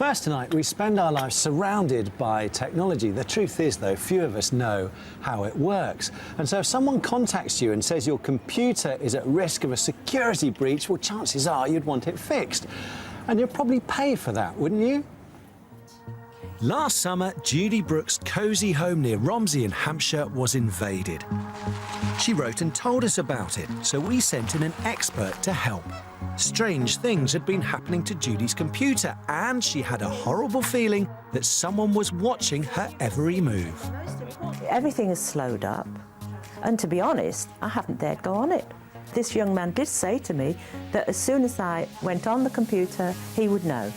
First tonight, we spend our lives surrounded by technology. The truth is, though, few of us know how it works. And so if someone contacts you and says your computer is at risk of a security breach, well, chances are you'd want it fixed. And you'd probably pay for that, wouldn't you? Last summer, Judy Brooks' cosy home near Romsey in Hampshire was invaded. She wrote and told us about it, so we sent in an expert to help. Strange things had been happening to Judy's computer, and she had a horrible feeling that someone was watching her every move. Everything is slowed up, and to be honest, I haven't dared go on it. This young man did say to me that as soon as I went on the computer, he would know.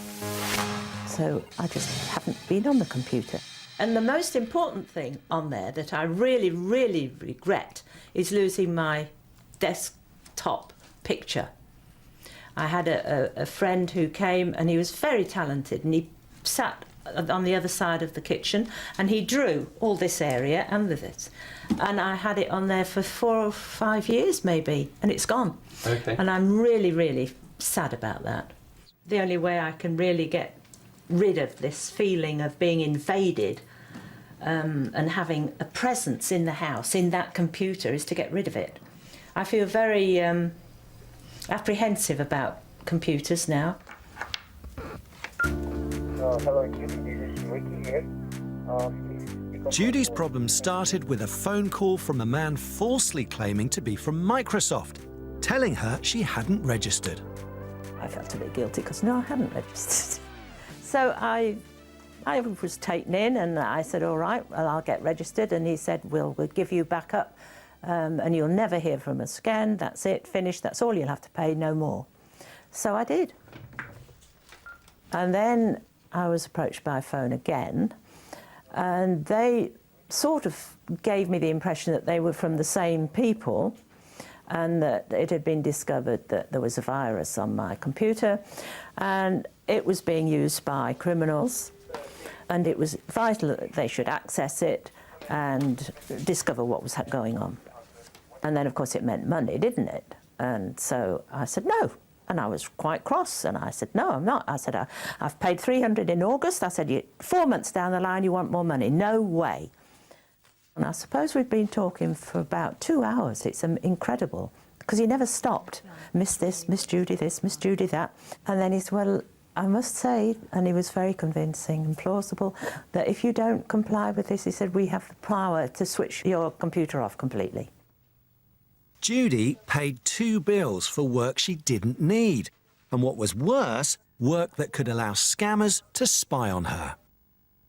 So I just haven't been on the computer. And the most important thing on there that I really, really regret is losing my desktop picture. I had a friend who came, and he was very talented, and he sat on the other side of the kitchen and he drew all this area and this. And I had it on there for 4 or 5 years maybe, and it's gone. Okay. And I'm really, really sad about that. The only way I can really get rid of this feeling of being invaded and having a presence in the house, in that computer, is to get rid of it. I feel very apprehensive about computers now. Hello, Judy. This is Ricky here. Judy's problem started with a phone call from a man falsely claiming to be from Microsoft, telling her she hadn't registered. I felt a bit guilty because, no, I hadn't registered. So I was taken in, and I said, all right, well, I'll get registered. And he said, we'll give you backup, and you'll never hear from us again. That's it, finished. That's all you'll have to pay, no more. So I did. And then I was approached by phone again, and they sort of gave me the impression that they were from the same people, and that it had been discovered that there was a virus on my computer, and it was being used by criminals, and it was vital that they should access it and discover what was going on. And then, of course, it meant money, didn't it? And so I said no. And I was quite cross, and I said, no, I'm not. I said, I've paid $300 in August. I said, 4 months down the line, you want more money. No way. And I suppose we'd been talking for about 2 hours. It's incredible, because he never stopped. Miss this, Miss Judy this, Miss Judy that. And then he said, well, I must say, and he was very convincing and plausible, that if you don't comply with this, he said, we have the power to switch your computer off completely. Judy paid 2 bills for work she didn't need, and what was worse, work that could allow scammers to spy on her.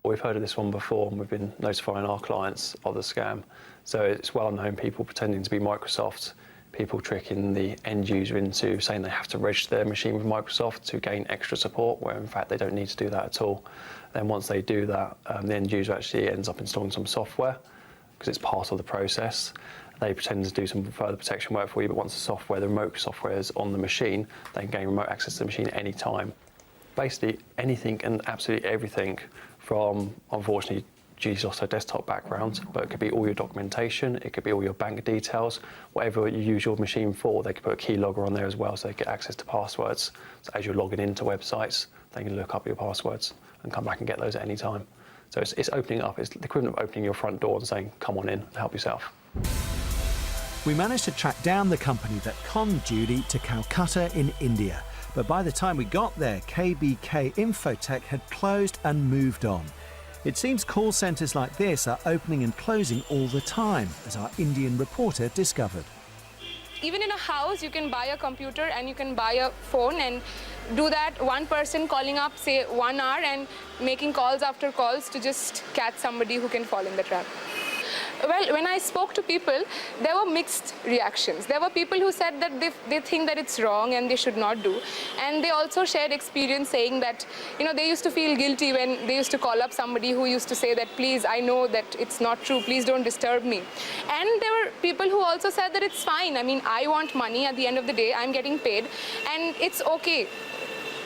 We've heard of this one before, and we've been notifying our clients of the scam. So it's well known, people pretending to be Microsoft, people tricking the end user into saying they have to register their machine with Microsoft to gain extra support, where in fact they don't need to do that at all. Then once they do that, the end user actually ends up installing some software, because it's part of the process. They pretend to do some further protection work for you, but once the software, the remote software is on the machine, they can gain remote access to the machine at any time. Basically anything and absolutely everything from, unfortunately, Judy's lost her desktop background, but it could be all your documentation, it could be all your bank details, whatever you use your machine for. They could put a keylogger on there as well, so they get access to passwords. So as you're logging into websites, they can look up your passwords and come back and get those at any time. So it's opening up, it's the equivalent of opening your front door and saying, come on in and help yourself. We managed to track down the company that conned Judy to Calcutta in India. But by the time we got there, KBK Infotech had closed and moved on. It seems call centres like this are opening and closing all the time, as our Indian reporter discovered. Even in a house, you can buy a computer and you can buy a phone and do that, one person calling up, say, 1 hour and making calls after calls to just catch somebody who can fall in the trap. Well, when I spoke to people, there were mixed reactions. There were people who said that they think that it's wrong and they should not do. And they also shared experience saying that, they used to feel guilty when they used to call up somebody who used to say that, please, I know that it's not true, please don't disturb me. And there were people who also said that it's fine. I mean, I want money at the end of the day, I'm getting paid, and it's okay.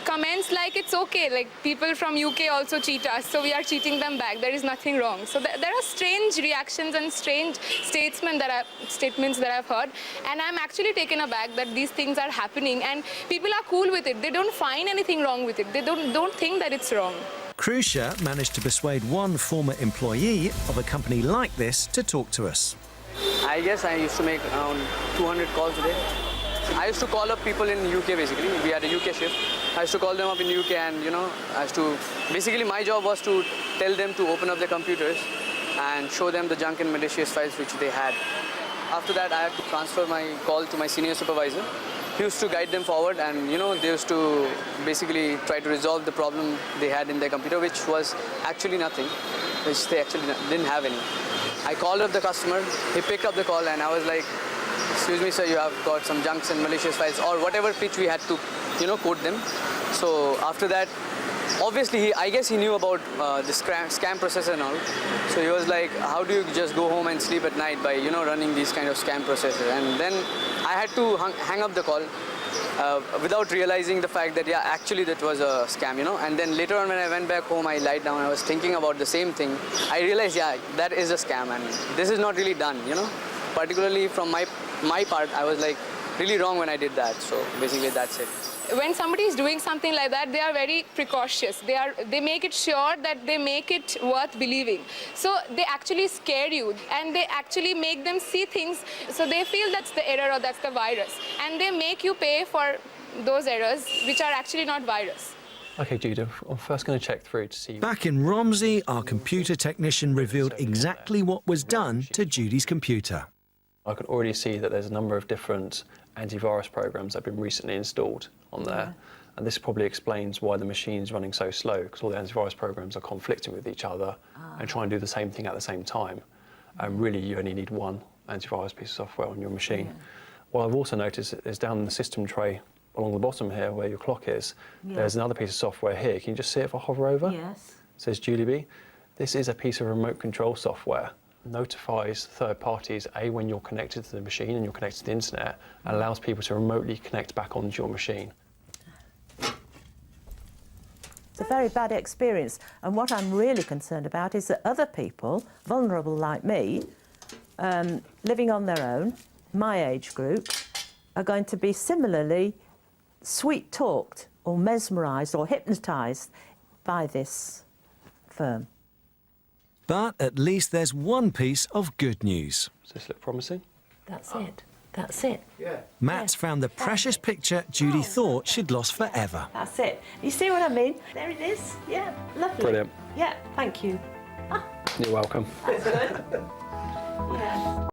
comments like it's okay, like people from UK also cheat us, so we are cheating them back. There is nothing wrong. So there are strange reactions and strange statements that I've heard, and I'm actually taken aback that these things are happening, and people are cool with it. They don't find anything wrong with it. They don't think that it's wrong. Krusha managed to persuade one former employee of a company like this to talk to us. I guess I used to make around 200 calls a day. I used to call up people in UK basically. We had a UK shift. I used to call them up in UK and, you know, I used to... Basically, my job was to tell them to open up their computers and show them the junk and malicious files which they had. After that, I had to transfer my call to my senior supervisor. He used to guide them forward and, you know, they used to basically try to resolve the problem they had in their computer, which was actually nothing, which they actually didn't have any. I called up the customer, he picked up the call and I was like, excuse me sir, you have got some junks and malicious files, or whatever pitch we had to, you know, quote them. So after that, obviously I guess he knew about the scam process and all. So he was like, how do you just go home and sleep at night by, you know, running these kind of scam processes? And then I had to hang up the call without realizing the fact that, yeah, actually that was a scam, you know. And then later on when I went back home, I lied down, I was thinking about the same thing. I realized, yeah, that is a scam and this is not really done, you know. Particularly from my part, I was like really wrong when I did that. So basically that's it. When somebody is doing something like that, they are very precautious. They make it sure that they make it worth believing. So they actually scare you and they actually make them see things. So they feel that's the error or that's the virus. And they make you pay for those errors, which are actually not virus. OK, Judy, I'm first going to check through to see... Back in Romsey, our computer technician revealed exactly what was done to Judy's computer. I can already see that there's a number of different antivirus programs that have been recently installed on there. And this probably explains why the machine's running so slow, because all the antivirus programs are conflicting with each other and try and do the same thing at the same time. And really, you only need one antivirus piece of software on your machine. Yeah. What I've also noticed is down in the system tray along the bottom here, where your clock is, there's another piece of software here. Can you just see it if I hover over? Yes. It says Julie B. This is a piece of remote control software. Notifies third parties, A, when you're connected to the machine and you're connected to the internet, and allows people to remotely connect back onto your machine. It's a very bad experience. And what I'm really concerned about is that other people, vulnerable like me, living on their own, my age group, are going to be similarly sweet-talked or mesmerised or hypnotised by this firm. But at least there's one piece of good news. Does this look promising? That's it. That's it. Yeah. Matt's found the precious picture Judy thought she'd lost forever. That's it. You see what I mean? There it is. Yeah, lovely. Brilliant. Yeah, thank you. You're welcome. That's good. Yeah.